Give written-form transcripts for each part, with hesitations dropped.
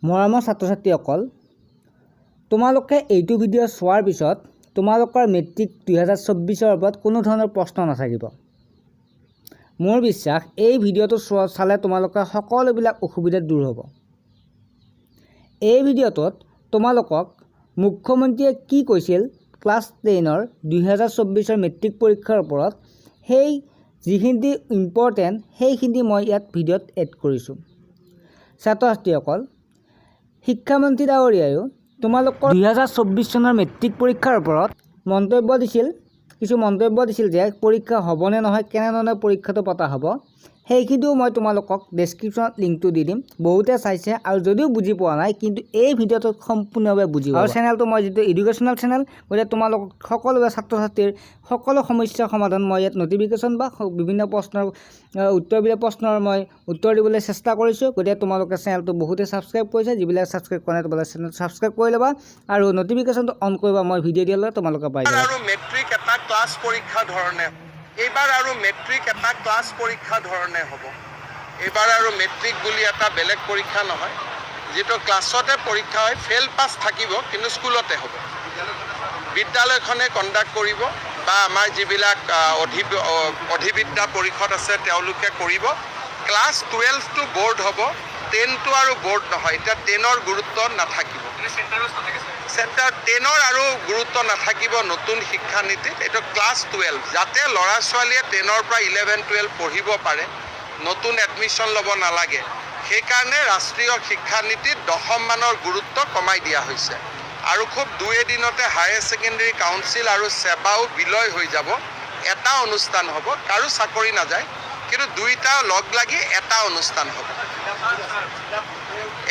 মৰমৰ ছাত্ৰ-ছাত্ৰীসকল, তোমালোকে এইটো ভিডিঅ' চোৱাৰ পিছত তোমালোকৰ মেট্ৰিক 2024ৰ ওপৰত কোনো ধৰণৰ প্ৰশ্ন নাথাকিব। মোৰ বিশ্বাস এই ভিডিঅ'টো চালে তোমালোকৰ সকলোবিলাক অসুবিধা দূৰ হ'ব। এই ভিডিঅ'টোত তোমালোকক মুখ্যমন্ত্ৰীয়ে কি কৈছিল ক্লাছ 10ৰ 2024ৰ মেট্ৰিক পৰীক্ষাৰ ওপৰত, সেই যিখিনি ইম্পৰ্টেণ্ট সেইখিনি মই ইয়াত ভিডিঅ'ত এড কৰিছোঁ। ছাত্ৰ-ছাত্ৰীসকল, শিক্ষামন্ত্ৰী ডাঙৰীয়ায়ো তোমালোকৰ 2024 চনৰ মেট্ৰিক পৰীক্ষাৰ ওপৰত কিছু মন্তব্য দিছিল যে পৰীক্ষা হ'বনে নহয়, কেনেধৰণে পৰীক্ষাটো পতা হ'ব, সেইখিনিও মই তোমালোকক ডেছক্ৰিপশ্যনত লিংকটো দি দিম। বহুতে চাইছে আৰু যদিও বুজি পোৱা নাই, কিন্তু এই ভিডিঅ'টো সম্পূৰ্ণভাৱে বুজি পাব। আৰু চেনেলটো মই যিটো এডুকেশ্যনেল চেনেল, গতিকে তোমালোক সকলোৱে ছাত্ৰ-ছাত্ৰীৰ সকলো সমস্যাৰ সমাধান মই ইয়াত নটিফিকেশ্যন বা বিভিন্ন প্ৰশ্নৰ উত্তৰ দিবলৈ চেষ্টা কৰিছোঁ। গতিকে তোমালোকে চেনেলটো বহুতে ছাবস্ক্ৰাইব কৰিছে, যিবিলাক ছাবস্ক্ৰাইব কৰা নাই তোমালোকে চেনেলটো ছাবস্ক্ৰাইব কৰি ল'বা আৰু নটিফিকেশ্যনটো অন কৰিবা। মই ভিডিঅ' দিয়ালৈ তোমালোকে পাই যাবা। আৰু মেট্ৰিক এটা ক্লাছ পৰীক্ষা ধৰণে এইবাৰ আৰু মেট্ৰিক এটা ক্লাছ পৰীক্ষা ধৰণে হ'ব। এইবাৰ আৰু মেট্ৰিক বুলি এটা বেলেগ পৰীক্ষা নহয়, যিটো ক্লাছতে পৰীক্ষা হয়। ফেইল পাছ থাকিব, কিন্তু স্কুলতে হ'ব। বিদ্যালয়খনে কণ্ডাক্ট কৰিব বা আমাৰ যিবিলাক অধিবিদ্যা পৰিষদ আছে তেওঁলোকে কৰিব। ক্লাছ 12টো বৰ্ড হ'ব, 10টো আৰু বৰ্ড নহয়। এতিয়া 10ৰ গুৰুত্ব নাথাকিব, চেণ্টাৰ 10ৰ আৰু গুৰুত্ব নাথাকিব নতুন শিক্ষানীতিত। এইটো ক্লাছ 12, যাতে ল'ৰা ছোৱালীয়ে 10ৰ পৰা 11-12 পঢ়িব পাৰে, নতুন এডমিশ্যন ল'ব নালাগে। সেইকাৰণে ৰাষ্ট্ৰীয় শিক্ষানীতিত 10ম মানৰ গুৰুত্ব কমাই দিয়া হৈছে। আৰু খুব 2 এদিনতে হায়াৰ ছেকেণ্ডেৰী কাউন্সিল আৰু সেৱাও বিলয় হৈ যাব। এটা অনুষ্ঠান হ'ব, কাৰো চাকৰি নাযায়, কিন্তু দুইটা লগ লাগি এটা অনুষ্ঠান হ'ব।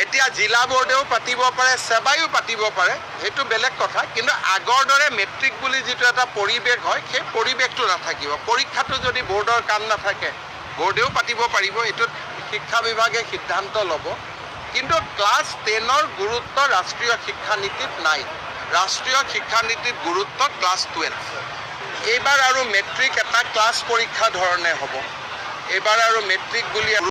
এতিয়া জিলা বোৰ্ডেও পাতিব পাৰে, সেৱাইও পাতিব পাৰে, সেইটো বেলেগ কথা। কিন্তু আগৰ দৰে মেট্ৰিক বুলি যিটো এটা পৰিৱেশ হয়, সেই পৰিৱেশটো নাথাকিব। পৰীক্ষাটো যদি বোৰ্ডৰ কাম নাথাকে, বোৰ্ডেও পাতিব পাৰিব, এইটোত শিক্ষা বিভাগে সিদ্ধান্ত ল'ব। কিন্তু ক্লাছ 10ৰ গুৰুত্ব ৰাষ্ট্ৰীয় শিক্ষানীতিত নাই। ৰাষ্ট্ৰীয় শিক্ষানীতিত গুৰুত্ব ক্লাছ 12। এইবাৰ আৰু মেট্ৰিক এটা ক্লাছ পৰীক্ষা ধৰণে হ'ব। এইবাৰ আৰু মেট্ৰিক বুলি